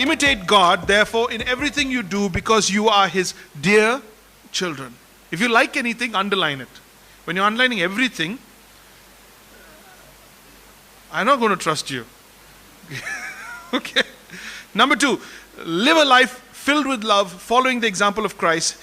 Imitate God, therefore, in everything you do because you are His dear children. If you like anything, underline it. When you're underlining everything, I'm not going to trust you. Okay. Number 2, live a life filled with love, following the example of Christ.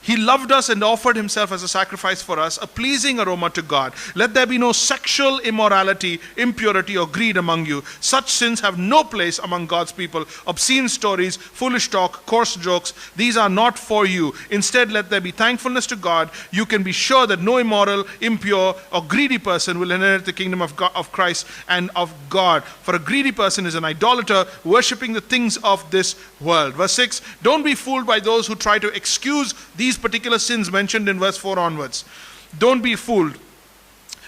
He loved us and offered Himself as a sacrifice for us, a pleasing aroma to God. Let there be no sexual immorality, impurity, or greed among you. Such sins have no place among God's people. Obscene stories, foolish talk, coarse jokes, these are not for you. Instead, let there be thankfulness to God. You can be sure that no immoral, impure, or greedy person will inherit the kingdom of God, of Christ and of God. For a greedy person is an idolater, worshipping the things of this world. Verse 6, don't be fooled by those who try to excuse these particular sins mentioned in verse 4 onwards. Don't be fooled,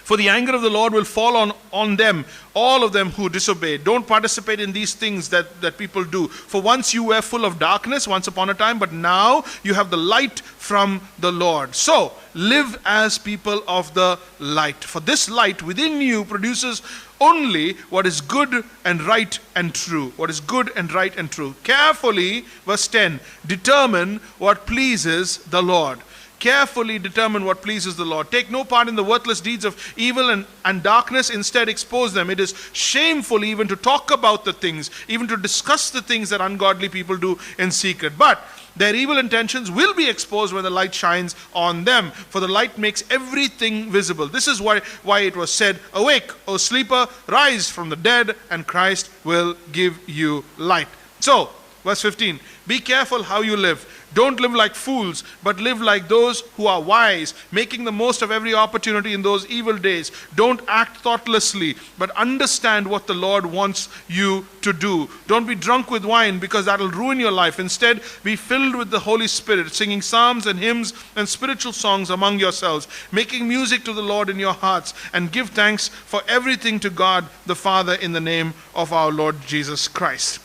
for the anger of the Lord will fall on them, all of them who disobey. Don't participate in these things that people do. For once you were full of darkness once upon a time, but now you have the light from the Lord. So live as people of the light. For this light within you produces only what is good and right and true. What is good and right and true. Carefully, verse 10, determine what pleases the Lord. Carefully determine what pleases the Lord. Take no part in the worthless deeds of evil and darkness. Instead, expose them. It is shameful even to talk about the things, even to discuss the things that ungodly people do in secret. But their evil intentions will be exposed when the light shines on them. For the light makes everything visible. This is why it was said, awake, O sleeper, rise from the dead, and Christ will give you light. So, verse 15, be careful how you live. Don't live like fools, but live like those who are wise, making the most of every opportunity in those evil days. Don't act thoughtlessly, but understand what the Lord wants you to do. Don't be drunk with wine, because that will ruin your life. Instead, be filled with the Holy Spirit, singing psalms and hymns and spiritual songs among yourselves, making music to the Lord in your hearts, and give thanks for everything to God the Father in the name of our Lord Jesus Christ.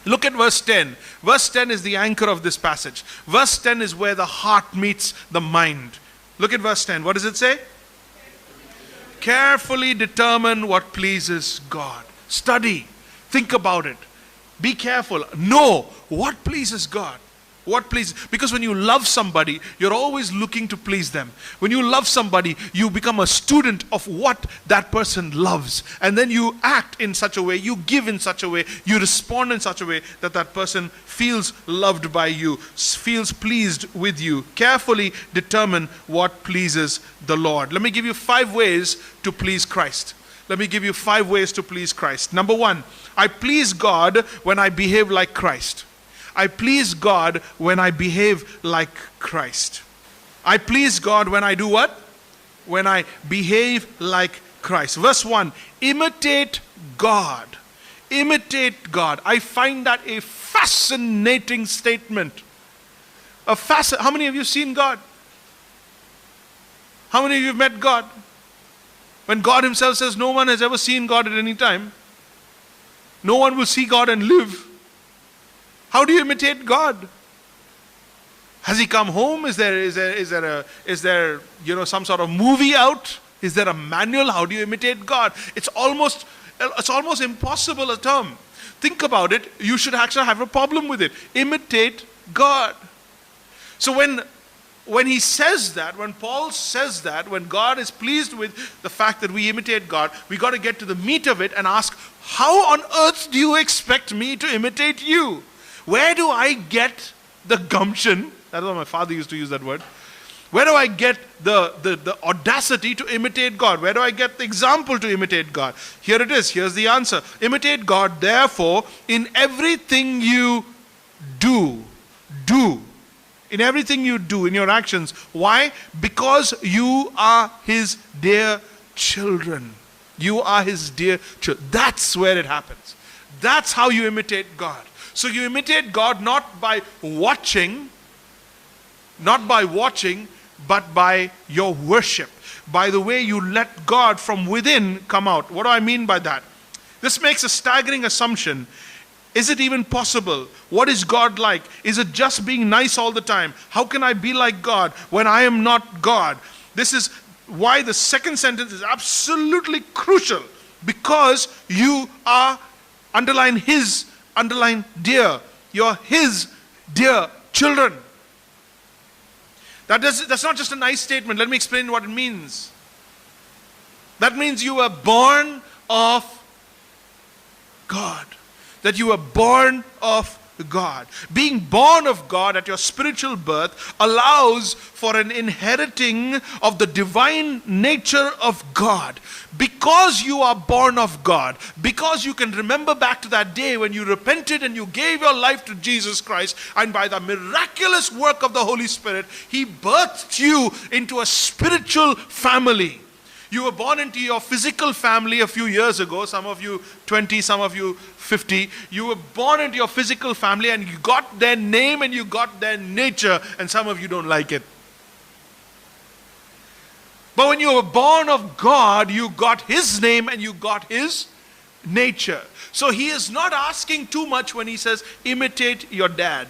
Look at verse 10. Verse 10 is the anchor of this passage. Verse 10 is where the heart meets the mind. Look at verse 10. What does it say? Carefully determine what pleases God. Study. Think about it. Be careful. Know what pleases God. What pleases? Because when you love somebody, you're always looking to please them. When you love somebody, you become a student of what that person loves. And then you act in such a way, you give in such a way, you respond in such a way that that person feels loved by you, feels pleased with you. Carefully determine what pleases the Lord. Let me give you 5 ways to please Christ. Let me give you 5 ways to please Christ. Number 1, I please God when I behave like Christ. I please God when I behave like Christ. I please God when I do what? When I behave like Christ. Verse 1, imitate God. Imitate God. I find that a fascinating statement. How many of you have seen God? How many of you have met God? When God Himself says no one has ever seen God at any time. No one will see God and live. How do you imitate God? Has He come home? Is there some sort of movie out? Is there a manual? How do you imitate God? It's almost impossible a term. Think about it. You should actually have a problem with it. Imitate God. So when he says that, when Paul says that, when God is pleased with the fact that we imitate God, we got to get to the meat of it and ask, how on earth do you expect me to imitate you? Where do I get the gumption? That's what my father used to use that word. Where do I get the audacity to imitate God? Where do I get the example to imitate God? Here it is. Here's the answer. Imitate God, therefore, in everything you do. In everything you do, in your actions. Why? Because you are His dear children. You are His dear children. That's where it happens. That's how you imitate God. So you imitate God not by watching, but by your worship. By the way you let God from within come out. What do I mean by that? This makes a staggering assumption. Is it even possible? What is God like? Is it just being nice all the time? How can I be like God when I am not God? This is why the second sentence is absolutely crucial. Because you are, underline His Underline dear. You're His dear children. That's not just a nice statement. Let me explain what it means. That means you were born of God. That you were born of God. Being born of God at your spiritual birth allows for an inheriting of the divine nature of God. Because you are born of God, because you can remember back to that day when you repented and you gave your life to Jesus Christ, and by the miraculous work of the Holy Spirit, He birthed you into a spiritual family. You were born into your physical family a few years ago, some of you 20, some of you 50. You were born into your physical family and you got their name and you got their nature, and some of you don't like it. But when you were born of God, you got His name and you got His nature. So He is not asking too much when He says, imitate your dad.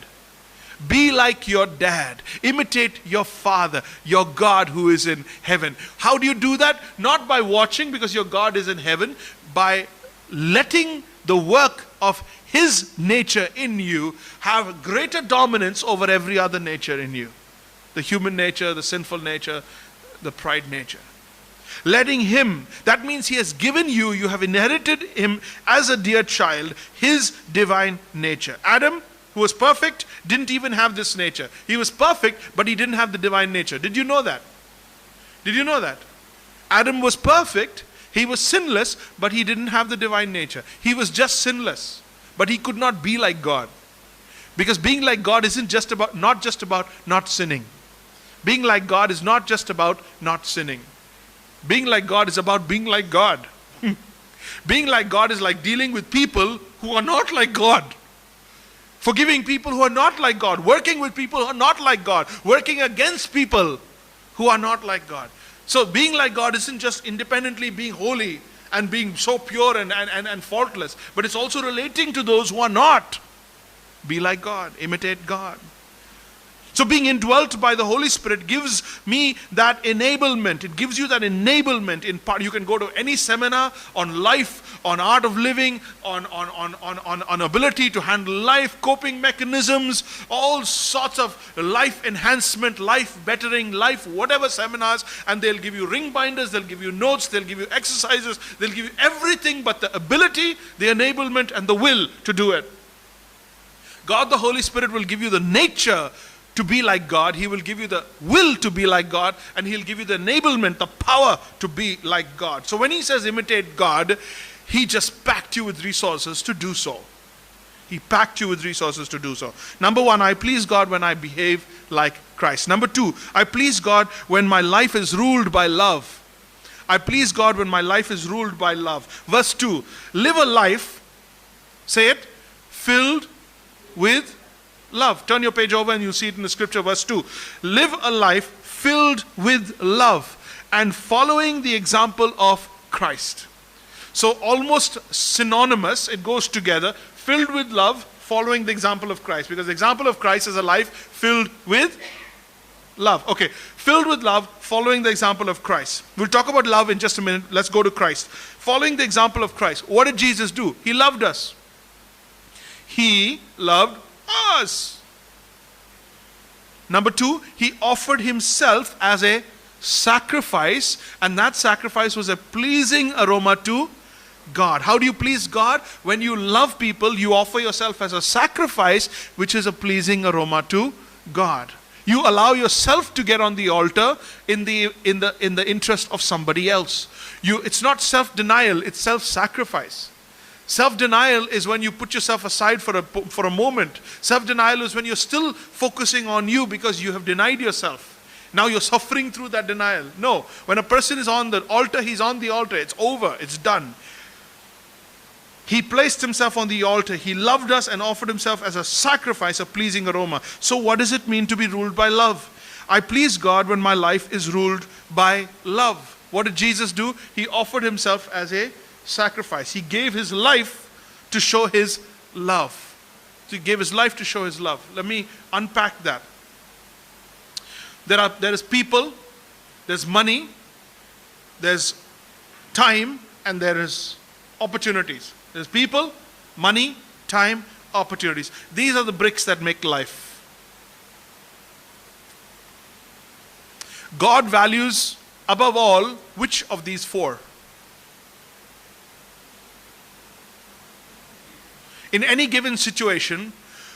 Be like your dad. Imitate your Father, your God who is in heaven. How do you do that? Not by watching, because your God is in heaven, by letting the work of His nature in you have greater dominance over every other nature in you. The human nature, the sinful nature, the pride nature. Letting Him, that means He has given you, you have inherited Him as a dear child, His divine nature. Adam, who was perfect, didn't even have this nature. He was perfect, but he didn't have the divine nature. Did you know that? Did you know that? Adam was perfect, he was sinless, but he didn't have the divine nature. He was just sinless, but he could not be like God. Because being like God isn't not just about not sinning. Being like God is not just about not sinning. Being like God is about being like God. Being like God is like dealing with people who are not like God. Forgiving people who are not like God. Working with people who are not like God. Working against people who are not like God. So being like God isn't just independently being holy and being so pure and faultless, but it's also relating to those who are not. Be like God. Imitate God. So being indwelt by the Holy Spirit gives me that enablement. It gives you that enablement in part. You can go to any seminar on life, on art of living, on ability to handle life, coping mechanisms, all sorts of life enhancement, life bettering, life whatever seminars, and they'll give you ring binders, they'll give you notes, they'll give you exercises, they'll give you everything but the ability, the enablement, and the will to do it. God the Holy Spirit will give you the nature to be like God. He will give you the will to be like God, and He'll give you the enablement, the power to be like God. So when He says imitate God, He just packed you with resources to do so. He packed you with resources to do so. Number one, I please God when I behave like Christ. Number two, I please God when my life is ruled by love. I please God when my life is ruled by love. Verse 2, live a life, say it, filled with love. Turn your page over and you'll see it in the scripture, verse 2. Live a life filled with love and following the example of Christ. So almost synonymous, it goes together. Filled with love, following the example of Christ. Because the example of Christ is a life filled with love. Okay, filled with love, following the example of Christ. We'll talk about love in just a minute. Let's go to Christ. Following the example of Christ. What did Jesus do? He loved us. He loved us. Number two, He offered Himself as a sacrifice, and that sacrifice was a pleasing aroma to God. How do you please God? When you love people, you offer yourself as a sacrifice, which is a pleasing aroma to God. You allow yourself to get on the altar in the interest of somebody else. It's not self-denial, it's self-sacrifice. Self-denial is when you put yourself aside for a moment. Self-denial is when you're still focusing on you because you have denied yourself. Now you're suffering through that denial. No, when a person is on the altar, he's on the altar. It's over, it's done. He placed Himself on the altar. He loved us and offered Himself as a sacrifice, a pleasing aroma. So what does it mean to be ruled by love? I please God when my life is ruled by love. What did Jesus do? He offered Himself as a sacrifice. He gave His life to show His love. He gave His life to show His love. Let me unpack that. There is people, there's money, there's time, and there is opportunities. There's people, money, time, opportunities. These are the bricks that make life. God values above all which of these four? In any given situation,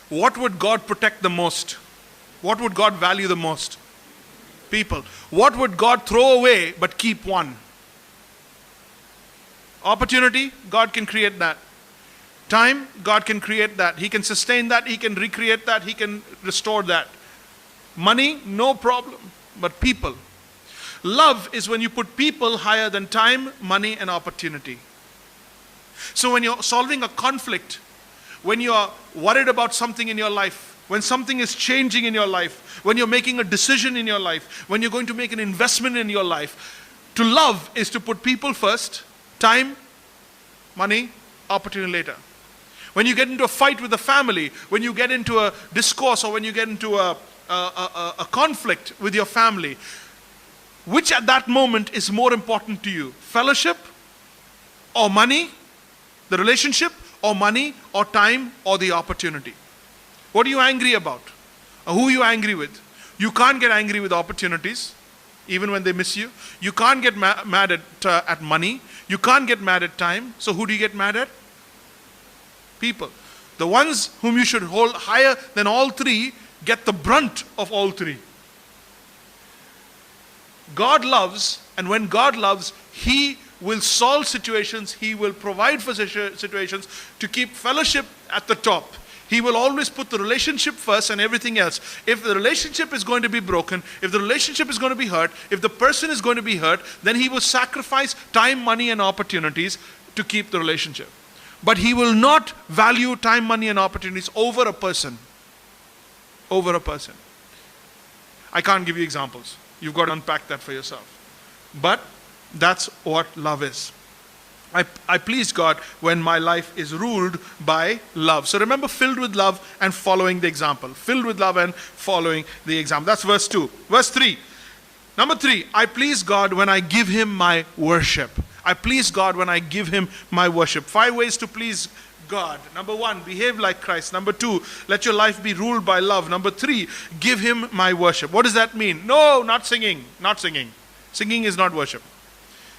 what would God protect the most? What would God value the most? People. What would God throw away but keep one? Opportunity, God can create that. Time, God can create that. He can sustain that. He can recreate that. He can restore that. Money, no problem. But people. Love is when you put people higher than time, money, and opportunity. So when you're solving a conflict, when you're worried about something in your life, when something is changing in your life, when you're making a decision in your life, when you're going to make an investment in your life, to love is to put people first, time, money, opportunity later. When you get into a fight with a family, when you get into a discourse, or when you get into a conflict with your family, which at that moment is more important to you? Fellowship or money, the relationship, or money, or time, or the opportunity? What are you angry about? Or who are you angry with? You can't get angry with opportunities, even when they miss you. You can't get mad at money. You can't get mad at time. So who do you get mad at? People. The ones whom you should hold higher than all three get the brunt of all three. God loves, and when God loves, He will solve situations. He will provide for situations to keep fellowship at the top. He will always put the relationship first and everything else. If the relationship is going to be broken, if the relationship is going to be hurt, if the person is going to be hurt, then He will sacrifice time, money, and opportunities to keep the relationship. But He will not value time, money, and opportunities over a person. Over a person. I can't give you examples. You've got to unpack that for yourself. But that's what love is. I please God when my life is ruled by love. So remember, filled with love and following the example. Filled with love and following the example. That's verse 2. Verse 3. Number 3. I please God when I give Him my worship. I please God when I give Him my worship. 5 ways to please God. Number 1, behave like Christ. Number 2, let your life be ruled by love. Number 3, give Him my worship. What does that mean? No, not singing. Not singing. Singing is not worship.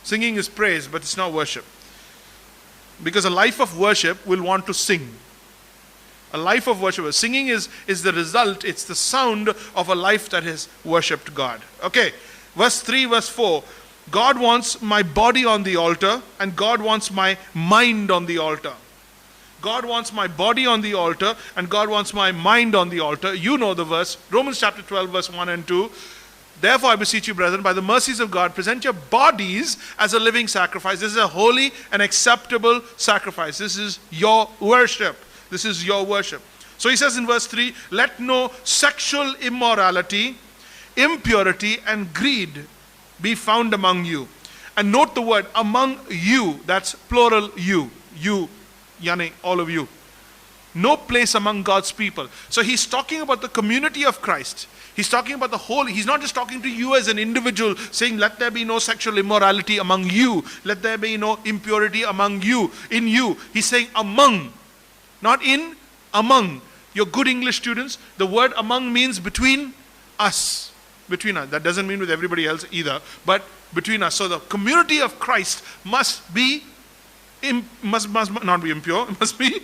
Singing is praise, but it's not worship. Because a life of worship will want to sing. A life of worship. Singing is the result, it's the sound of a life that has worshipped God. Okay, verse 3, verse 4. God wants my body on the altar, and God wants my mind on the altar. God wants my body on the altar, and God wants my mind on the altar. You know the verse, Romans chapter 12, verse 1 and 2. Therefore, I beseech you, brethren, by the mercies of God, present your bodies as a living sacrifice. This is a holy and acceptable sacrifice. This is your worship. This is your worship. So he says in verse 3, let no sexual immorality, impurity, and greed be found among you. And note the word among you. That's plural you. You, yani all of you. No place among God's people. So he's talking about the community of Christ. He's talking about the whole. He's not just talking to you as an individual, saying, let there be no sexual immorality among you. Let there be no impurity among you, in you. He's saying among, not in, among. Your good English students, the word among means between us. Between us. That doesn't mean with everybody else either, but between us. So the community of Christ must not be impure, it must be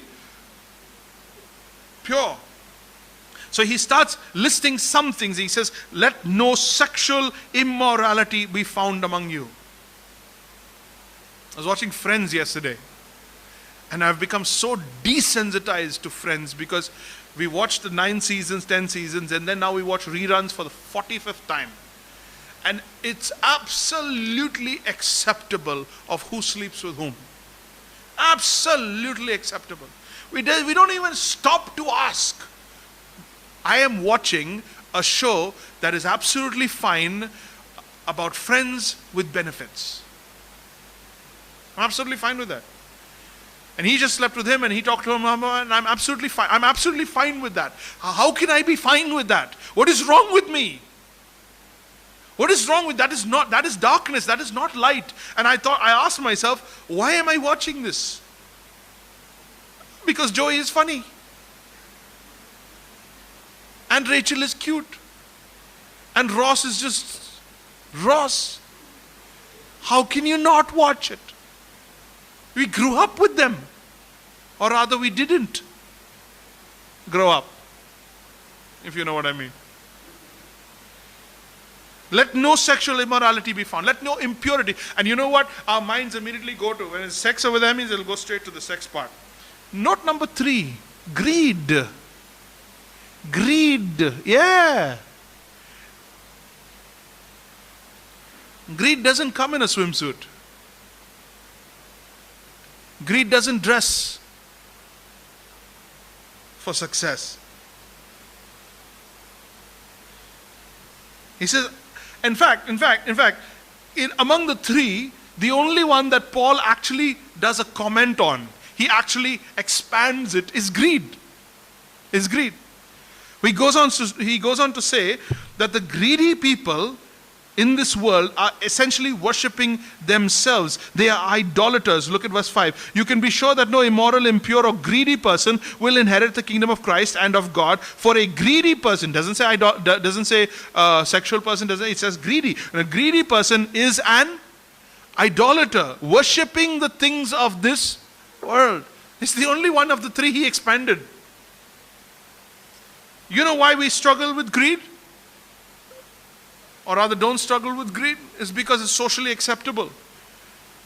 pure. So he starts listing some things. He says, let no sexual immorality be found among you. I was watching Friends yesterday, and I've become so desensitized to Friends because we watched the 9 seasons, 10 seasons, and then now we watch reruns for the 45th time. And it's absolutely acceptable of who sleeps with whom. Absolutely acceptable. We don't even stop to ask. I am watching a show that is absolutely fine about friends with benefits. I'm absolutely fine with that. And he just slept with him and he talked to him, and I'm absolutely fine. I'm absolutely fine with that. How can I be fine with that? What is wrong with me? What is wrong with that? That is darkness, that is not light. And I asked myself, why am I watching this? Because Joey is funny. And Rachel is cute. And Ross is just Ross. How can you not watch it? We grew up with them. Or rather, we didn't grow up. If you know what I mean. Let no sexual immorality be found. Let no impurity. And you know what? Our minds immediately go to, when it's sex over there, means it'll go straight to the sex part. Note number 3, greed. Greed. Yeah. Greed doesn't come in a swimsuit. Greed doesn't dress for success. He says, in fact, among the 3, the only one that Paul actually does a comment on, he actually expands it, is greed. Is greed. He goes on to say that the greedy people in this world are essentially worshipping themselves. They are idolaters. Look at verse 5. You can be sure that no immoral, impure, or greedy person will inherit the kingdom of Christ and of God. For a greedy person, doesn't say sexual person, it says greedy. And a greedy person is an idolater, worshipping the things of this world. It's the only one of the 3 he expanded. You know why we struggle with greed? Or rather don't struggle with greed? Is because it's socially acceptable.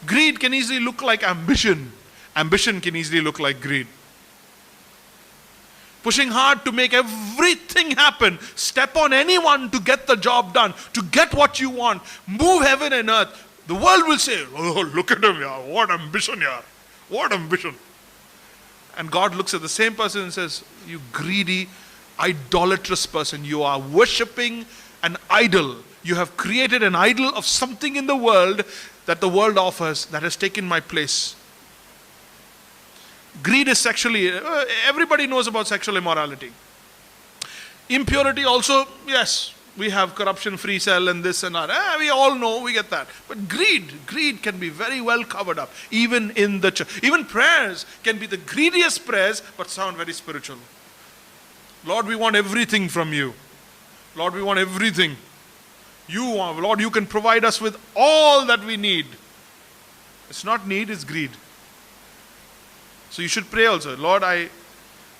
Greed can easily look like ambition. Ambition can easily look like greed. Pushing hard to make everything happen. Step on anyone to get the job done. To get what you want. Move heaven and earth. The world will say, oh, look at him, yaar. What ambition, yaar. What ambition. And God looks at the same person and says, you greedy, idolatrous person. You are worshipping an idol. You have created an idol of something in the world that the world offers that has taken my place. Greed is sexually, everybody knows about sexual immorality. Impurity also, yes, we have corruption, free cell and this and that. We all know, we get that. But greed can be very well covered up. Even in the church. Even prayers can be the greediest prayers but sound very spiritual. Lord, we want everything from you. Lord, we want everything. Lord, you can provide us with all that we need. It's not need, it's greed. So you should pray also. Lord, I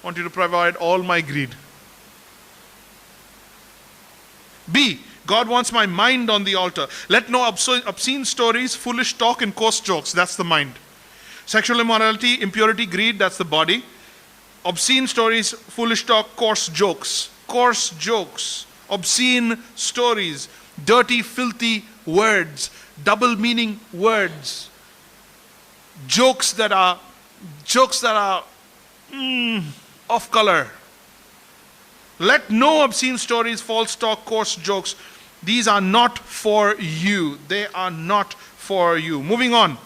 want you to provide all my greed. B, God wants my mind on the altar. Let no obscene stories, foolish talk, and coarse jokes. That's the mind. Sexual immorality, impurity, greed, that's the body. Obscene stories, foolish talk, coarse jokes. Coarse jokes. Obscene stories, dirty, filthy words, double meaning words, jokes that are off color. Let no obscene stories, false talk, coarse jokes. These are not for you. They are not for you. Moving on.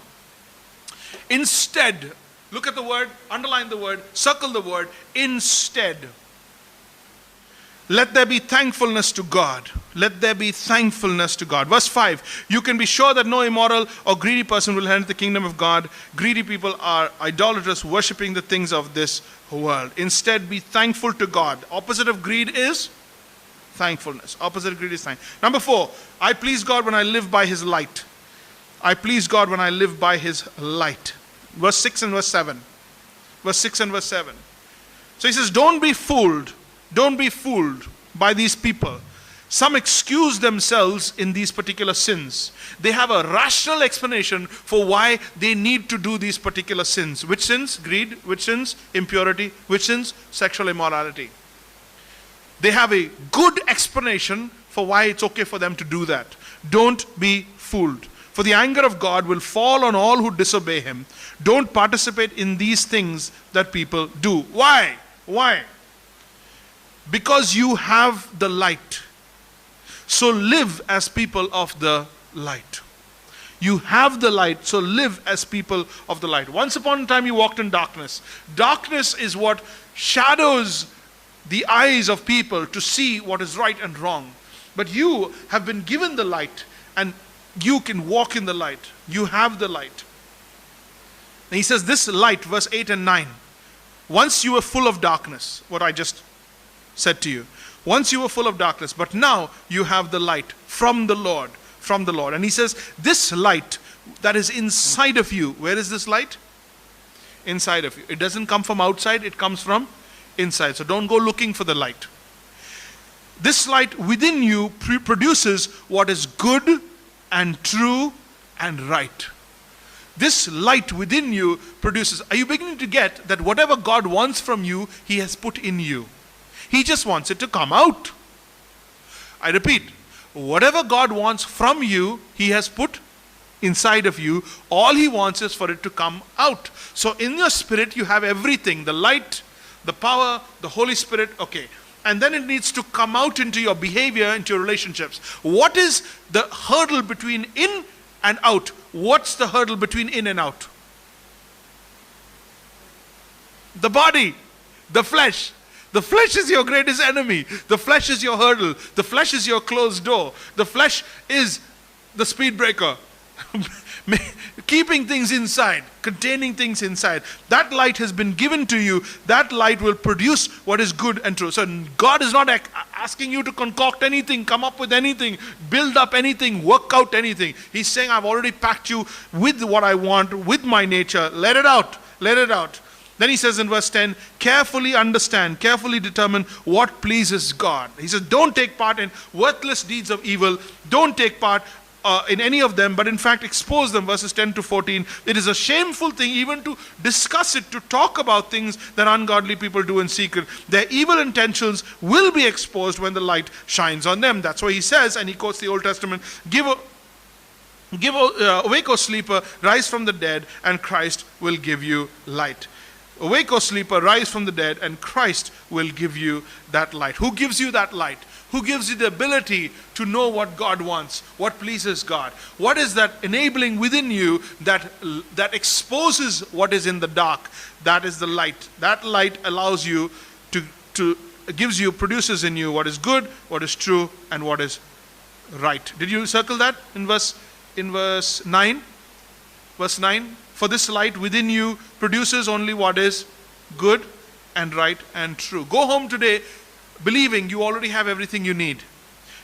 Instead, look at the word, underline the word, circle the word, instead. Let there be thankfulness to God. Let there be thankfulness to God. Verse 5. You can be sure that no immoral or greedy person will enter the kingdom of God. Greedy people are idolaters, worshipping the things of this world. Instead, be thankful to God. Opposite of greed is thankfulness. Opposite of greed is thankfulness. Number 4. I please God when I live by His light. I please God when I live by His light. Verse 6 and verse 7. Verse 6 and verse 7. So he says, don't be fooled. Don't be fooled by these people. Some excuse themselves in these particular sins. They have a rational explanation for why they need to do these particular sins. Which sins? Greed. Which sins? Impurity. Which sins? Sexual immorality. They have a good explanation for why it's okay for them to do that. Don't be fooled. For the anger of God will fall on all who disobey Him. Don't participate in these things that people do. Why? Why? Because you have the light. So live as people of the light. You have the light, so live as people of the light. Once upon a time you walked in darkness. Darkness is what shadows the eyes of people to see what is right and wrong. But you have been given the light and you can walk in the light. You have the light. And he says this light, verse 8 and 9. Once you were full of darkness, what I just said to you. Once you were full of darkness, but now you have the light from the Lord. From the Lord. And he says, this light that is inside of you, where is this light? Inside of you. It doesn't come from outside, it comes from inside. So don't go looking for the light. This light within you produces what is good and true and right. This light within you produces. Are you beginning to get that whatever God wants from you, He has put in you? He just wants it to come out. I repeat, whatever God wants from you, He has put inside of you. All He wants is for it to come out. So in your spirit, you have everything, the light, the power, the Holy Spirit, okay. And then it needs to come out into your behavior, into your relationships. What is the hurdle between in and out? What's the hurdle between in and out? The body, the flesh. The flesh is your greatest enemy. The flesh is your hurdle. The flesh is your closed door. The flesh is the speed breaker. Keeping things inside, containing things inside. That light has been given to you. That light will produce what is good and true. So God is not asking you to concoct anything, come up with anything, build up anything, work out anything. He's saying, I've already packed you with what I want, with my nature. Let it out. Let it out. Then he says in verse 10, carefully understand, carefully determine what pleases God. He says, don't take part in worthless deeds of evil. Don't take part in any of them, but in fact expose them. Verses 10 to 14. It is a shameful thing even to discuss it, to talk about things that ungodly people do in secret. Their evil intentions will be exposed when the light shines on them. That's why he says, and he quotes the Old Testament, awake, O sleeper, rise from the dead, and Christ will give you light. Awake, O sleeper, rise from the dead, and Christ will give you that light. Who gives you that light? Who gives you the ability to know what God wants, what pleases God? What is that enabling within you that exposes what is in the dark? That is the light. That light allows you produces in you what is good, what is true, and what is right. Did you circle that in verse 9? Verse 9. For this light within you produces only what is good and right and true. Go home today believing you already have everything you need.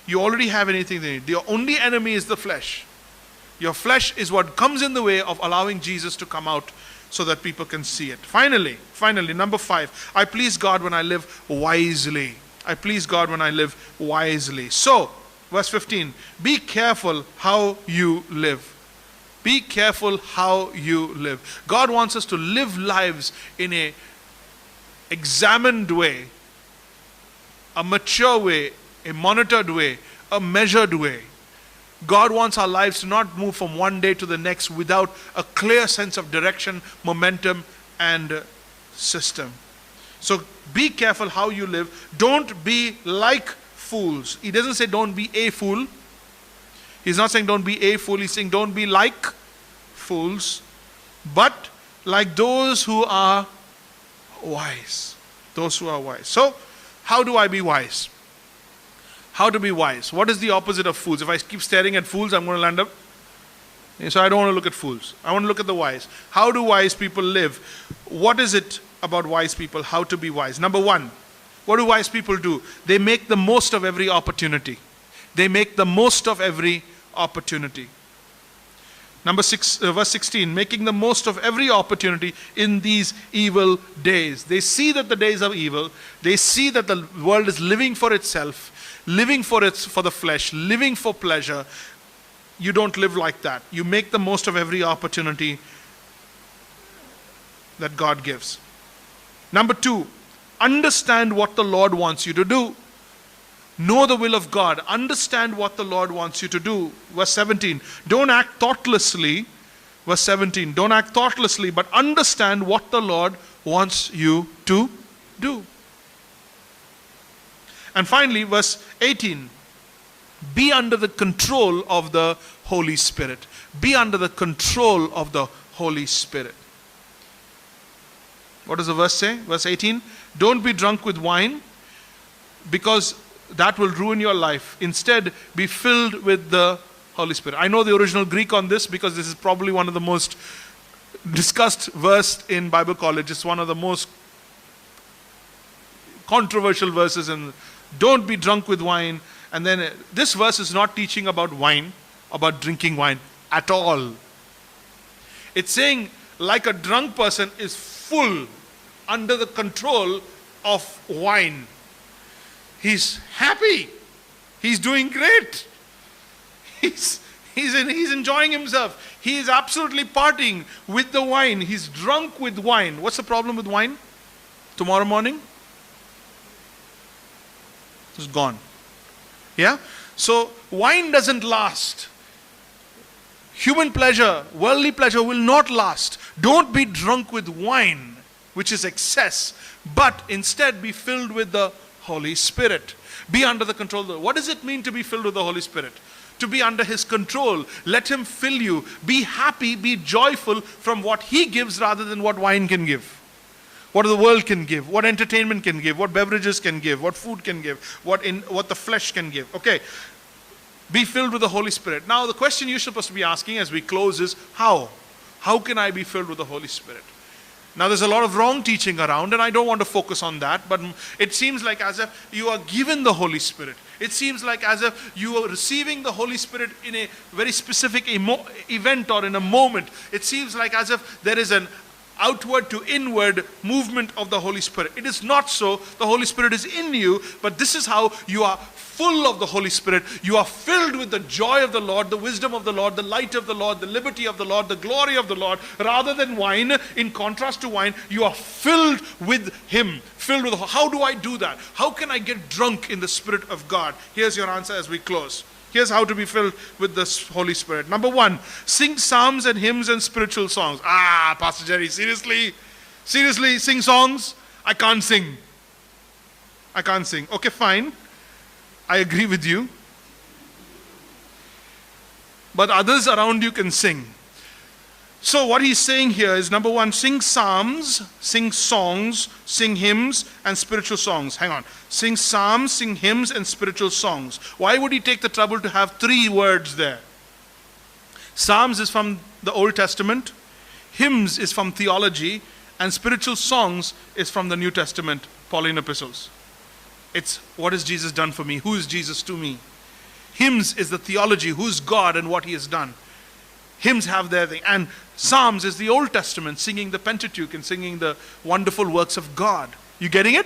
You already have anything you need. Your only enemy is the flesh. Your flesh is what comes in the way of allowing Jesus to come out so that people can see it. Finally, number 5. I please God when I live wisely. I please God when I live wisely. So, verse 15, be careful how you live. Be careful how you live. God wants us to live lives in a examined way, a mature way, a monitored way, a measured way. God wants our lives to not move from one day to the next without a clear sense of direction, momentum, and system. So be careful how you live. Don't be like fools. He doesn't say don't be a fool. He's not saying don't be a fool. He's saying don't be like fools, but like those who are wise. Those who are wise. So, how do I be wise? How to be wise? What is the opposite of fools? If I keep staring at fools, I'm going to land up. So I don't want to look at fools. I want to look at the wise. How do wise people live? What is it about wise people? How to be wise? Number 1, what do wise people do? They make the most of every opportunity. They make the most of every opportunity. Number 6, verse 16, making the most of every opportunity in these evil days. They see that the days are evil. They see that the world is living for itself, living for the flesh, living for pleasure. You don't live like that. You make the most of every opportunity that God gives. Number 2, understand what the Lord wants you to do. Know the will of God. Understand what the Lord wants you to do. Verse 17. Don't act thoughtlessly. Verse 17. Don't act thoughtlessly, but understand what the Lord wants you to do. And finally, verse 18. Be under the control of the Holy Spirit. Be under the control of the Holy Spirit. What does the verse say? Verse 18. Don't be drunk with wine, because that will ruin your life. Instead, be filled with the Holy Spirit. I know the original Greek on this because this is probably one of the most discussed verse in Bible college. It's one of the most controversial verses, and don't be drunk with wine. And then this verse is not teaching about wine, about drinking wine at all. It's saying like a drunk person is full, under the control of wine. He's happy. He's doing great. He's enjoying himself. He is absolutely partying with the wine. He's drunk with wine. What's the problem with wine? Tomorrow morning, it's gone. Yeah? So wine doesn't last. Human pleasure, worldly pleasure will not last. Don't be drunk with wine, which is excess, but instead be filled with the Holy Spirit. Be under the control of the... What does it mean to be filled with the Holy Spirit? To be under His control. Let Him fill you. Be happy, be joyful from what He gives rather than what wine can give. What the world can give, what entertainment can give, what beverages can give, what food can give, what the flesh can give. Okay. Be filled with the Holy Spirit. Now the question you're supposed to be asking as we close is, how? How can I be filled with the Holy Spirit? Now there's a lot of wrong teaching around, and I don't want to focus on that, but it seems like as if you are given the Holy Spirit. It seems like as if you are receiving the Holy Spirit in a very specific event or in a moment. It seems like as if there is an outward to inward movement of the Holy Spirit. It is not so. The Holy Spirit is in you, but this is how you are full of the Holy Spirit. You are filled with the joy of the Lord, the wisdom of the Lord, the light of the Lord, the liberty of the Lord, the glory of the Lord. Rather than wine, in contrast to wine, you are filled with Him. Filled with... How do I do that? How can I get drunk in the Spirit of God? Here's your answer as we close. Here's how to be filled with the Holy Spirit. Number one, sing psalms and hymns and spiritual songs. Pastor Jerry, seriously? Seriously, sing songs? I can't sing. I can't sing. Okay, fine. I agree with you. But others around you can sing. So what he's saying here is, number one, sing psalms, sing songs, sing hymns, and spiritual songs. Hang on. Sing psalms, sing hymns, and spiritual songs. Why would he take the trouble to have 3 words there? Psalms is from the Old Testament, hymns is from theology, and spiritual songs is from the New Testament, Pauline epistles. It's what has Jesus done for me? Who is Jesus to me? Hymns is the theology, who's God and what He has done. Hymns have their thing. And Psalms is the Old Testament, singing the Pentateuch and singing the wonderful works of God. You getting it?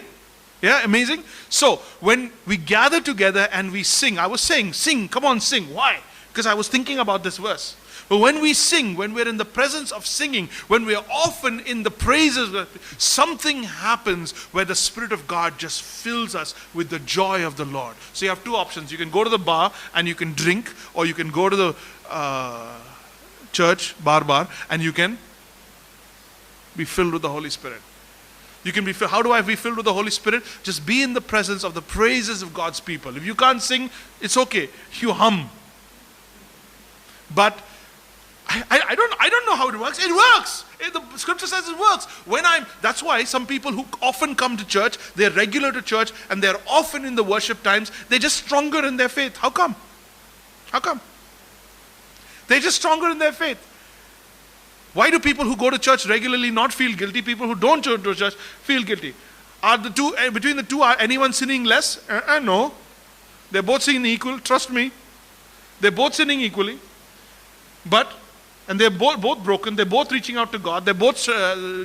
Yeah, amazing. So when we gather together and we sing, I was saying, sing, come on, sing. Why? Because I was thinking about this verse. But when we sing, when we're in the presence of singing, when we're often in the praises, something happens where the Spirit of God just fills us with the joy of the Lord. So you have 2 options. You can go to the bar and you can drink, or you can go to the church, bar, and you can be filled with the Holy Spirit. You can be filled. How do I be filled with the Holy Spirit? Just be in the presence of the praises of God's people. If you can't sing, it's okay. You hum. But I don't know how it works. It works. The scripture says it works. That's why some people who often come to church, they're regular to church, and they're often in the worship times, they're just stronger in their faith. How come? How come? They're just stronger in their faith. Why do people who go to church regularly not feel guilty? People who don't go to church feel guilty. Are the two, between the two, are anyone sinning less? No. They're both sinning equal. Trust me. They're both sinning equally. And they're both broken. They're both reaching out to God. They're both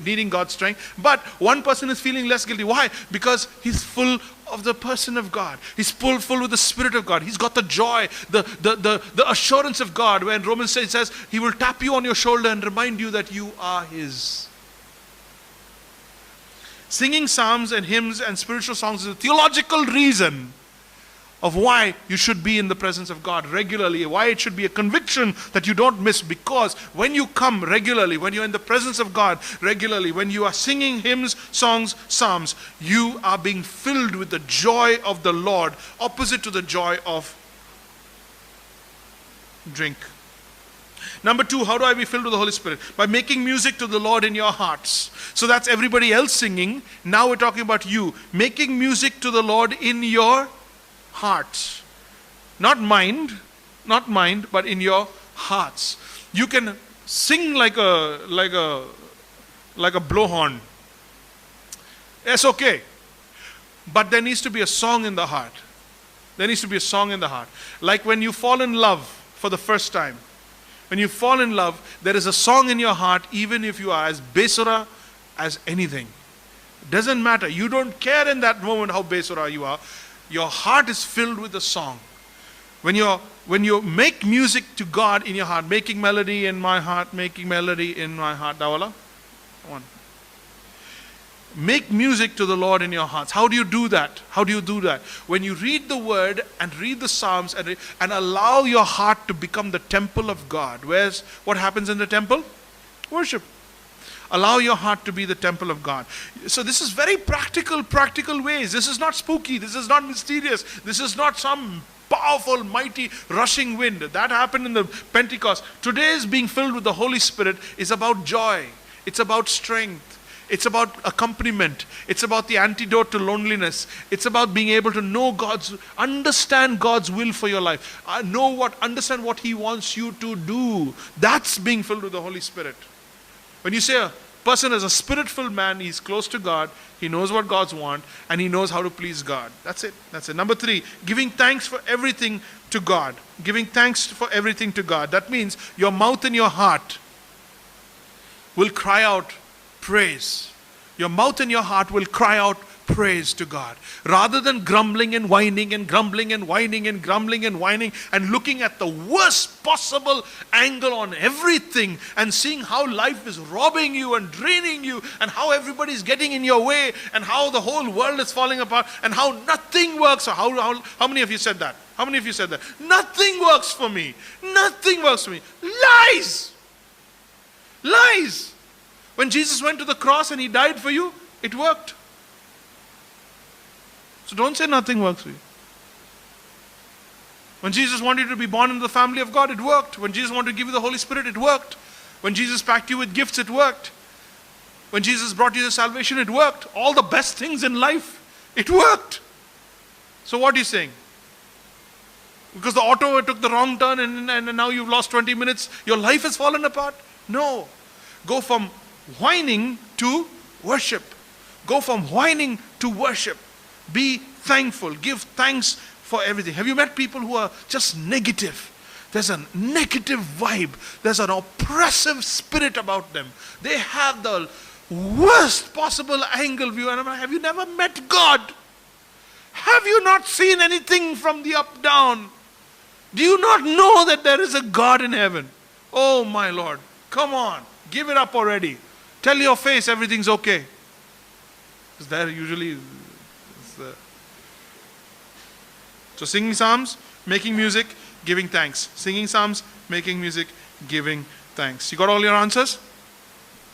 needing God's strength. But one person is feeling less guilty. Why? Because he's full of the person of God. He's full with the Spirit of God. He's got the joy, the assurance of God. When Romans says, He will tap you on your shoulder and remind you that you are His. Singing psalms and hymns and spiritual songs is a theological reason of why you should be in the presence of God regularly, why it should be a conviction that you don't miss. Because when you come regularly, when you're in the presence of God regularly, when you are singing hymns, songs, psalms, you are being filled with the joy of the Lord, opposite to the joy of drink. Number 2, how do I be filled with the Holy Spirit? By making music to the Lord in your hearts. So that's everybody else singing. Now we're talking about you. Making music to the Lord in your hearts. Not mind, but in your hearts. You can sing like a blowhorn. It's okay. But there needs to be a song in the heart. There needs to be a song in the heart. Like when you fall in love for the first time. When you fall in love, there is a song in your heart, even if you are as besura as anything. It doesn't matter. You don't care in that moment how besura you are. Your heart is filled with a song. When you make music to God in your heart, making melody in my heart, making melody in my heart. Dawala? Come on. Make music to the Lord in your hearts. How do you do that? How do you do that? When you read the word and read the Psalms and allow your heart to become the temple of God. What happens in the temple? Worship. Allow your heart to be the temple of God. So this is very practical ways. This is not spooky. This is not mysterious. This is not some powerful, mighty, rushing wind. That happened in the Pentecost. Today's being filled with the Holy Spirit is about joy. It's about strength. It's about accompaniment. It's about the antidote to loneliness. It's about being able to understand God's will for your life. Understand what He wants you to do. That's being filled with the Holy Spirit. When you say a person is a spirit-filled man, he's close to God, he knows what God's want, and he knows how to please God. That's it. That's it. Number 3, giving thanks for everything to God. Giving thanks for everything to God. That means your mouth and your heart will cry out praise. Your mouth and your heart will cry out praise to God. Rather than grumbling and whining and grumbling and whining and grumbling and whining and looking at the worst possible angle on everything and seeing how life is robbing you and draining you and how everybody's getting in your way and how the whole world is falling apart and how nothing works. How many of you said that? How many of you said that? Nothing works for me. Nothing works for me. Lies! Lies! When Jesus went to the cross and He died for you, it worked. So don't say nothing works for you. When Jesus wanted you to be born into the family of God, it worked. When Jesus wanted to give you the Holy Spirit, it worked. When Jesus packed you with gifts, it worked. When Jesus brought you to salvation, it worked. All the best things in life, it worked. So what are you saying? Because the auto took the wrong turn and now you've lost 20 minutes, your life has fallen apart? No. Go from whining to worship. Go from whining to worship. Be thankful. Give thanks for everything. Have you met people who are just negative? There's a negative vibe. There's an oppressive spirit about them. They have the worst possible angle view. And I'm like, have you never met God? Have you not seen anything from the up down? Do you not know that there is a God in heaven? Oh my Lord. Come on. Give it up already. Tell your face everything's okay. Because there usually... So singing psalms, making music, giving thanks. Singing psalms, making music, giving thanks. You got all your answers?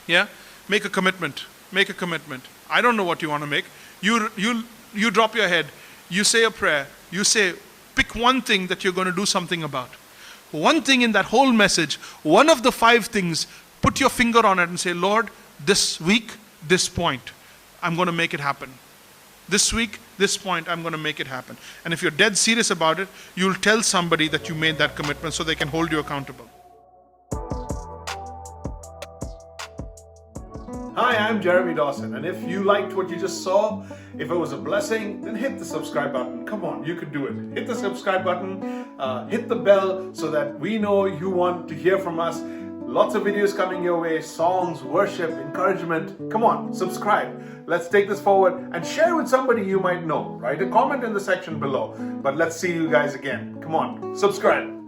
Yeah? Make a commitment. Make a commitment. I don't know what you want to make. You drop your head. You say a prayer. You say, pick one thing that you're going to do something about. One thing in that whole message, one of the 5 things, put your finger on it and say, Lord, this week, this point, I'm going to make it happen. This week, this point, I'm going to make it happen. And if you're dead serious about it, you'll tell somebody that you made that commitment so they can hold you accountable. Hi, I'm Jeremy Dawson, and if you liked what you just saw, if it was a blessing, then hit the subscribe button. Come on, you can do it. Hit the subscribe button, hit the bell so that we know you want to hear from us. Lots of videos coming your way, songs, worship, encouragement. Come on, subscribe. Let's take this forward and share with somebody you might know. Write a comment in the section below. But let's see you guys again. Come on, subscribe.